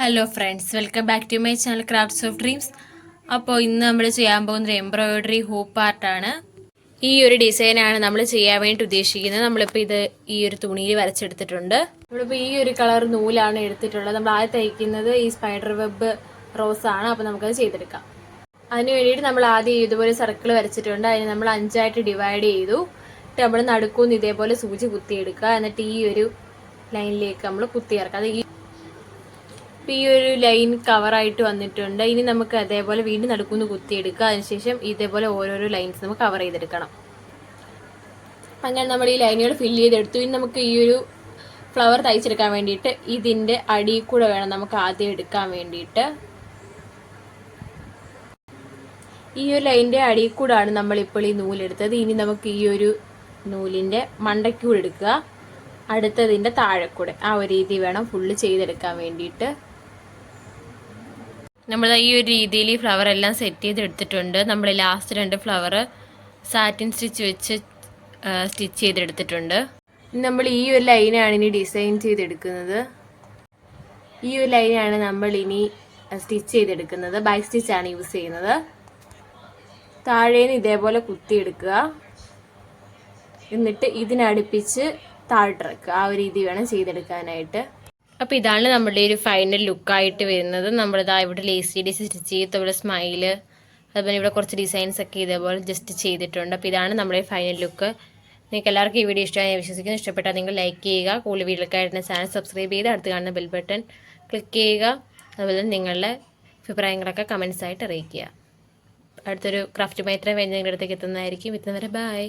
Hello friends, welcome back to my channel crafts of dreams. അപ്പോൾ ഇന്ന് നമ്മൾ ചെയ്യാൻ പോകുന്നത് എംബ്രോയിഡറി ഹൂപ്പ് ആർട്ടാണ്. ഈ ഒരു ഡിസൈനാണ് നമ്മൾ ചെയ്യാൻ വേണ്ടി ഉദ്ദേശിക്കുന്നത്. നമ്മളിപ്പോൾ ഇത് ഈ ഒരു തുണിയിൽ വരച്ചെടുത്തിട്ടുണ്ട്. നമ്മളിപ്പോൾ ഈ ഒരു കളർ നൂലാണ് എടുത്തിട്ടുള്ളത്. നമ്മൾ ആദ്യം തയ്ക്കുന്നത് ഈ സ്പൈഡർ വെബ് റോസാണ്. അപ്പോൾ നമുക്കത് ചെയ്തെടുക്കാം. അതിന് വേണ്ടിയിട്ട് നമ്മൾ ആദ്യം ഇതുപോലെ സർക്കിൾ വരച്ചിട്ടുണ്ട്. അതിന് നമ്മൾ 5ആയിട്ട് ഡിവൈഡ് ചെയ്തു. എന്നിട്ട് നമ്മൾ നടുക്കൂന്ന് ഇതേപോലെ സൂചി കുത്തിയെടുക്കുക. എന്നിട്ട് ഈ ഒരു ലൈനിലേക്ക് നമ്മൾ കുത്തിയിറക്കുക. അത് ഈ ഒരു ലൈൻ കവറായിട്ട് വന്നിട്ടുണ്ട്. ഇനി നമുക്ക് അതേപോലെ വീണ്ടും നടുക്കുന്ന് കുത്തിയെടുക്കുക. അതിനുശേഷം ഇതേപോലെ ഓരോരോ ലൈൻസ് നമുക്ക് കവർ ചെയ്തെടുക്കണം. അങ്ങനെ നമ്മൾ ഈ ലൈനുകൾ ഫില്ല് ചെയ്തെടുത്തു. ഇനി നമുക്ക് ഈ ഒരു ഫ്ലവർ തയ്ച്ചെടുക്കാൻ വേണ്ടിയിട്ട് ഇതിൻ്റെ അടിയിൽ കൂടെ വേണം നമുക്ക് ആദ്യം എടുക്കാൻ വേണ്ടിയിട്ട്. ഈ ഒരു ലൈനിൻ്റെ അടിയിൽ കൂടാണ് നമ്മളിപ്പോൾ ഈ നൂലെടുത്തത്. ഇനി നമുക്ക് ഈ ഒരു നൂലിൻ്റെ മണ്ടയ്ക്കൂടെ എടുക്കുക, അടുത്തതിൻ്റെ താഴെക്കൂടെ. ആ ഒരു രീതി വേണം ഫുള്ള് ചെയ്തെടുക്കാൻ വേണ്ടിയിട്ട്. നമ്മൾ ഈ ഒരു രീതിയിൽ ഈ ഫ്ലവർ എല്ലാം സെറ്റ് ചെയ്തെടുത്തിട്ടുണ്ട്. നമ്മൾ ലാസ്റ്റ് 2 ഫ്ലവർ സാറ്റിൻ സ്റ്റിച്ച് വെച്ച് സ്റ്റിച്ച് ചെയ്തെടുത്തിട്ടുണ്ട്. നമ്മൾ ഈ ഒരു ലൈനാണ് ഇനി ഡിസൈൻ ചെയ്തെടുക്കുന്നത്. ഈ ഒരു ലൈനാണ് നമ്മൾ ഇനി സ്റ്റിച്ച് ചെയ്തെടുക്കുന്നത്. ബൈ സ്റ്റിച്ചാണ് യൂസ് ചെയ്യുന്നത്. താഴേന്ന് ഇതേപോലെ കുത്തിയെടുക്കുക, എന്നിട്ട് ഇതിനടുപ്പിച്ച് താഴ്ത്തിറക്കുക. ആ ഒരു രീതി വേണം ചെയ്തെടുക്കാനായിട്ട്. അപ്പോൾ ഇതാണ് നമ്മുടെ ഒരു ഫൈനൽ ലുക്കായിട്ട് വരുന്നത്. നമ്മളിതാ ഇവിടെ ലേസി ഡിസി സ്റ്റിച്ച് ചെയ്ത് ഇവിടെ സ്മൈല്, അതുപോലെ ഇവിടെ കുറച്ച് ഡിസൈൻസ് ഒക്കെ ഇതേപോലെ ജസ്റ്റ് ചെയ്തിട്ടുണ്ട്. അപ്പോൾ ഇതാണ് നമ്മുടെ ഫൈനൽ ലുക്ക്. നിങ്ങൾക്ക് എല്ലാവർക്കും ഈ വീഡിയോ ഇഷ്ടമായി ഞാൻ വിശ്വസിക്കുന്നു. ഇഷ്ടപ്പെട്ടാൽ നിങ്ങൾ ലൈക്ക് ചെയ്യുക. കൂടുതൽ വീഡിയോക്കായിട്ട് ചാനൽ സബ്സ്ക്രൈബ് ചെയ്ത് അടുത്ത് കാണുന്ന ബെൽ ബട്ടൺ ക്ലിക്ക് ചെയ്യുക. അതുപോലെ നിങ്ങളുടെ അഭിപ്രായങ്ങളൊക്കെ കമൻസ് ആയിട്ട് അറിയിക്കുക. അടുത്തൊരു ക്രാഫ്റ്റുമായി ഇത്രയും നിങ്ങളുടെ അടുത്തേക്ക് എത്തുന്നതായിരിക്കും. എത്തുന്നവരെ ബൈ.